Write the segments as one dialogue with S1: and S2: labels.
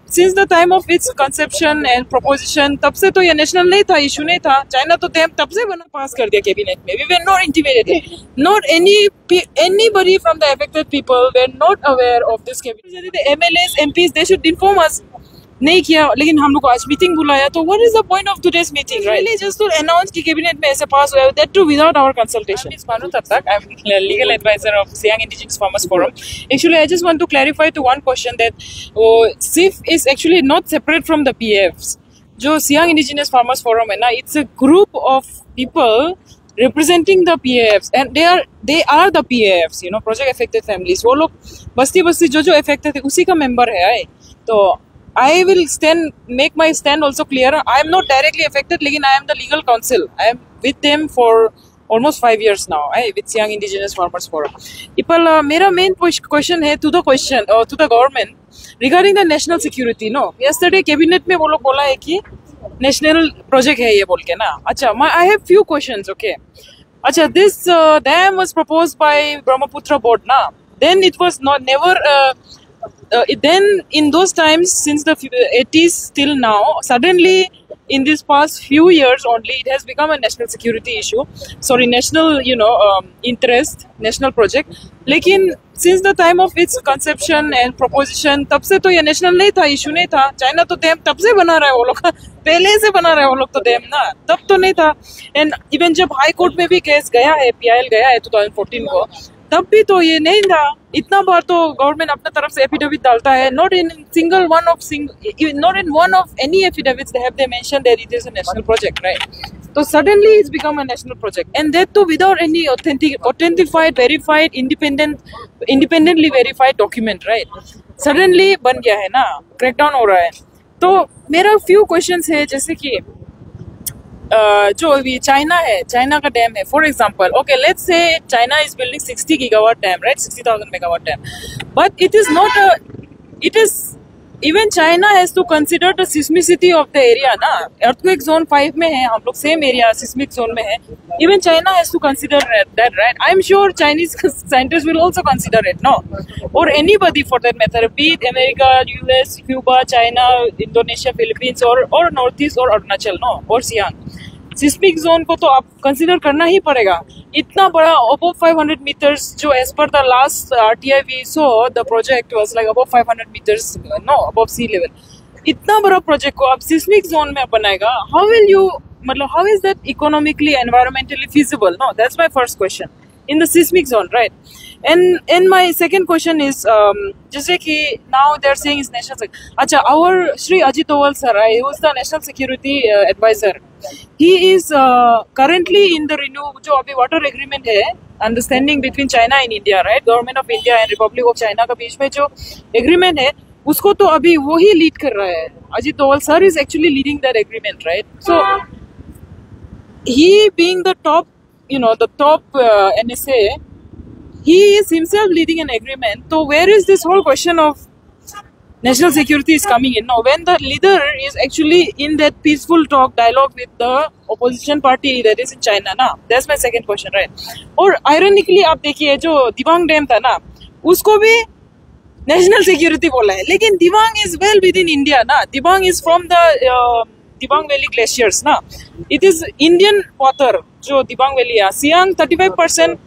S1: since the time of its conception and proposition, तब से तो ये national नहीं था, issue नहीं था. China तो तब से बना pass कर दिया cabinet में. We were not intimidated. Not anybody from the affected people were not aware of this cabinet. The MLAs, MPs, they should inform us. नहीं किया, लेकिन हम लोग को आज मीटिंग बुलाया, तो what is the point of today's meeting, right? Really just to announce कि कैबिनेट में ऐसे पास हुआ है, that too without our consultation. I'm Manu Tattak. I'm legal advisor of Siang Indigenous Farmers Forum. Actually, I just want to clarify to one question that SIF is actually not separate from the PFs. जो Siang Indigenous Farmers Forum है ना, it's a group of people representing the PAFs, and they are the PAFs, you know, project affected families. वो लोग बस्ती जो affected है उसी का member है. तो I will make my stand also clear. I am not directly affected, लेकिन I am the legal counsel. I am with them for almost 5 years now, with Siang Indigenous Farmers Forum. मेरा main question है to the government regarding the national security. No, yesterday cabinet में वो लोग बोला है कि national project है ये बोल के ना. अच्छा, I have few questions. Okay. अच्छा, this dam was proposed by Brahmaputra board ना. Then it was never. Then in those times, since the 80s till now, suddenly in this past few years only, it has become a national security issue. Sorry, national, interest, national project. लेकिन since the time of its conception and proposition, तब से तो ये national नहीं था, issue नहीं था. China तो डैम तब से बना रहा है वो लोग, पहले से बना रहा है वो लोग तो डैम ना, तब तो नहीं था. And even जब हाई कोर्ट में भी केस गया है, PIL गया है 2014 को, तब भी तो ये नहीं था. इतना बार तो गवर्नमेंट अपने तरफ से एफिडेविट डालता है. Not in one of any affidavits they mentioned that it is a national project, right? So suddenly it's become a national project, and that too without any authentified, verified, independently verified document, right? Suddenly बन गया है ना, crackdown हो रहा है. तो मेरा few questions है, जैसे कि जो अभी चाइना का डैम है, for example, okay, let's say China is building 60 gigawatt dam, right, 60,000 megawatt dam, but it is even China has to consider the seismicity of the area ना. अर्थक्वेक जोन 5 में है हम लोग, सेम एरिया सिस्मिक जोन में है. Even China has to consider that, right? I am sure Chinese scientist will also consider it, no, और anybody for that matter, be it America, US, Cuba, China, Indonesia, Philippines और north east और Arunachal, no, और Siang. Seismic zone को तो आप consider करना ही पड़ेगा. इतना बड़ा अबव 500 meters, जो as per the last RTI we saw the project was like above 500 meters, no, above sea level. इतना बड़ा प्रोजेक्ट को आप सिस्मिक जोन में बनाएगा, हाउ विल यू, मतलब how is that economically, environmentally feasible? No, that's my first question. In the seismic zone, right? And my second question is, जैसे कि now they're saying is national security. अच्छा, our Shri Ajit Doval sir, who is the national security advisor, he is currently in the जो अभी water agreement है, understanding between China and India, right? Government of India and Republic of China का बीच में जो agreement है, उसको तो अभी वो ही lead कर रहा है. Ajit Doval sir is actually leading that agreement, right? So he being the top, the top NSA, he is himself leading an agreement. So where is this whole question of national security is coming in? Now, when the leader is actually in that peaceful dialogue with the opposition party that is in China, na? That's my second question, right? और ironically आप देखिए, जो Dibang dam था ना, उसको भी national security बोला है, लेकिन Dibang is well within India, ना. Dibang is from the Dibang Valley glaciers, na. It is Indian water, जो Dibang Valley है. Siang 35%,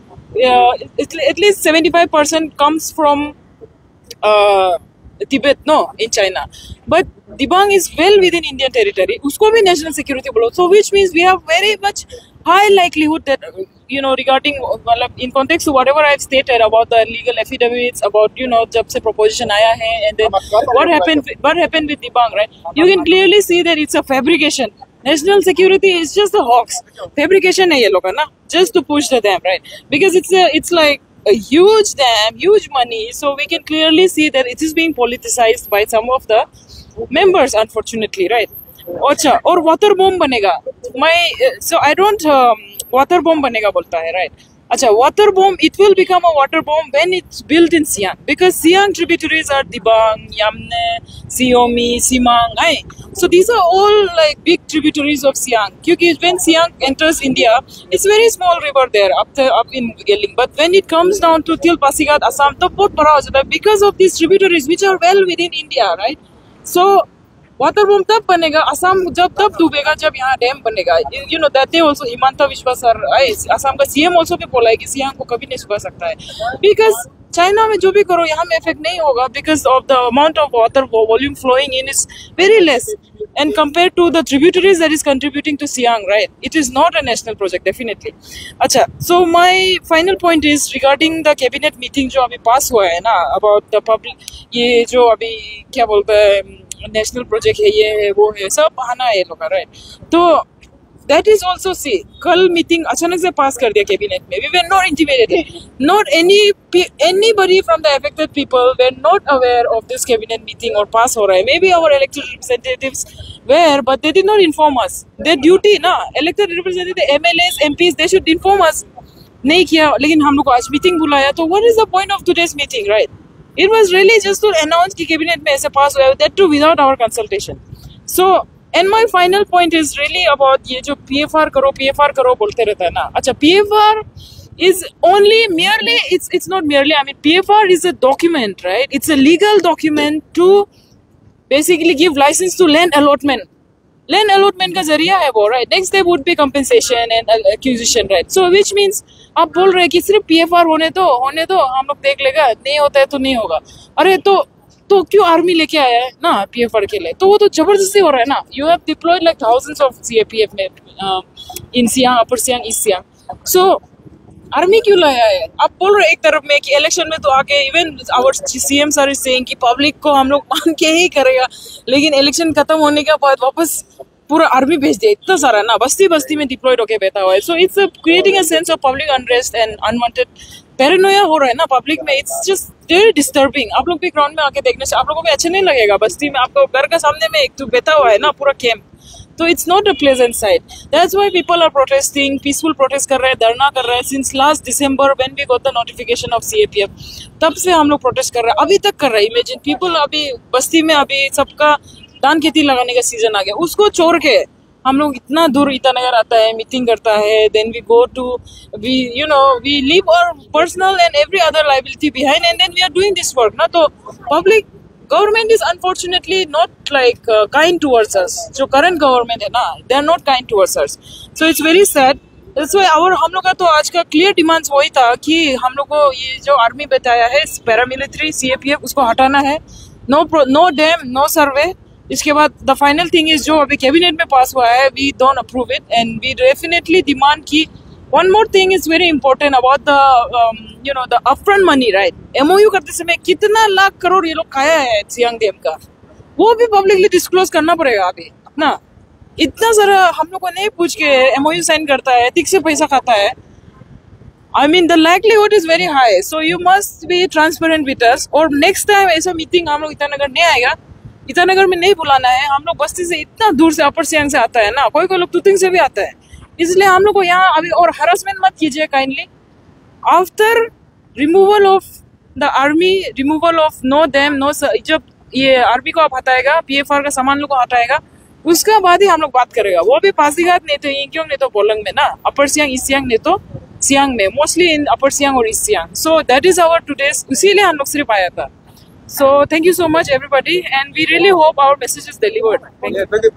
S1: at least 75% comes from Tibet, no, in China. But Dibang is well within Indian territory. उसको भी national security बोलो. So which means we have very much high likelihood that, regarding, in context to whatever I've stated about the legal affidavits, about, जब से proposition आया है, and then what happened with Dibang, right? You can clearly see that it's a fabrication. National security is just a hoax. Fabrication है ये लोग, ना, just to push the dam, right? Because it's like a huge dam, huge money. So we can clearly see that it is being politicized by some of the members, unfortunately, right? अच्छा, और water bomb बनेगा. So I don't water bomb बनेगा बोलता है, right? अच्छा, water bomb, it will become a water bomb when it's built in Siang, because Siang tributaries are Dibang, Yamne, Siomi, Simang, so these are all like big tributaries of Siang. Because when Siang enters India, it's very small river there up in Geling, but when it comes down to till Pasigat, Assam, तो बहुत बड़ा हो जाता है because of these tributaries which are well within India, right? So water bomb तब बनेगा असम जब तब डूबेगा जब यहाँ डैम बनेगा. You know that also Himanta विश्वा सर असम का सीएम ऑल्सो भी बोला है कि सियांग को कभी नहीं सुखा सकता है. बिकॉज चाइना में जो भी करो यहाँ में इफेक्ट नहीं होगा because of the amount of water volume flowing in is very less and compared to the tributaries that is contributing to Siang, right? It is not a national project, definitely. अच्छा, so my final point is regarding the cabinet meeting जो अभी पास हुआ है ना about the public, ये जो अभी क्या बोलते हैं national project है, ये है वो है, सब बहाना है लोग, right? तो that is also see कल मीटिंग अचानक से पास कर दिया कैबिनेट में. We were not intimidated. Not anybody from the affected people were not aware of this cabinet meeting or pass हो रहा है. Maybe our elected representatives were, but they did not inform us. Their duty ना elected representative MLAs MPs they should inform us. नहीं किया. लेकिन हम लोग को आज मीटिंग बुलाया तो what is the point of today's meeting, right? It was really just to announce कि कैबिनेट में ऐसे पास हुआ है, that too without our consultation. So and my final point is really about ये जो PFR करो बोलते रहता है ना. अच्छा, PFR is only merely it's not merely, I mean PFR is a document, right? It's a legal document to basically give license to land allotment. Land allotment का जरिया है वो, right? Next step would be compensation and acquisition, right? So which means आप बोल रहे हैं कि सिर्फ PFR होने दो हम लोग देख लेगा, नहीं होता है तो नहीं होगा. अरे तो क्यों आर्मी लेके आया है ना PFR के लिए? तो वो तो जबरदस्ती हो रहा है ना. You have deployed like thousands of CAPF में in Siang, upper Siang, east Siang. So army क्यों लाया है? आप बोल रहे एक तरफ में कि इलेक्शन में तो आके even our CM sir is saying कि पब्लिक को हम लोग मान के ही करेगा, लेकिन इलेक्शन खत्म होने के बाद वापस पूरा आर्मी भेज दिया. इतना सारा ना बस्ती में डिप्लॉयड होके बैठा हुआ है. So it's creating a sense of public unrest and unwanted Paranoia हो रहा है ना पब्लिक में. It's just very disturbing. आप लोग भी ग्राउंड में आके देखने से आप लोगों को भी अच्छा नहीं लगेगा. बस्ती में आपको घर का सामने में एक तो बैठा हुआ है ना पूरा कैंप. तो it's not a pleasant sight. That's why people are protesting, peaceful protest कर रहे हैं, धरना कर रहे हैं since last December when we got the notification of CAPF. तब से हम लोग प्रोटेस्ट कर रहे हैं, अभी तक कर रहे हैं. इमेजिन पीपल, अभी बस्ती में अभी सबका धान खेती लगाने का सीजन आ गया, उसको छोड़ के हम लोग इतना दूर ईटानगर आता है, मीटिंग करता है, then we go to we leave our personal and every other liability behind and then we are doing this work ना. तो public government is unfortunately not like kind towards us. जो करंट गवर्नमेंट है ना, they are not kind towards us. So it's very sad. That's why हम लोग का तो आज का क्लियर डिमांड्स वही था कि हम लोग को ये जो आर्मी बताया है पैरामिलिट्री CAPF उसको हटाना है. नो डैम, नो सर्वे. इसके बाद द फाइनल थिंग इज जो अभी कैबिनेट में पास हुआ है, we don't approve it and we definitely demand की one more thing is very important about the the upfront money, right? MOU करते समय कितना लाख करोड़ ये लोग खाया है सियांग डैम का, वो भी पब्लिकली डिस्क्लोज करना पड़ेगा अभी ना. इतना सारा हम लोग को नहीं पूछ के MOU साइन करता है, ठीक से पैसा खाता है. I mean the likelihood is very high, so you must be transparent with us. और next time ऐसा मीटिंग हम लोग ईटानगर नहीं आएगा, ईटानगर में नहीं बुलाना है. हम लोग बस्ती से इतना दूर से अपर सियांग से आता है ना, कोई लोग तुतिंग से भी आता है, इसलिए हम लोग को यहाँ अभी और हरासमेंट मत कीजिए kindly. After removal of the army, removal of no dam, no, जब ये आर्मी को आप हटाएगा, PFR का सामान लोग को हटाएगा, उसका बाद ही हम लोग बात करेगा. वो भी पासीघाट नहीं तो यिंकियोंग नहीं तो बोलंग में ना, अपर सियांग, ईस्ट सियांग नहीं तो सियांग में, मोस्टली इन अपर सियांग और east Siang. So that is our today's, इसीलिए हम लोग सिर्फ आया था. So thank you so much everybody and we really hope our message is delivered. Thank you.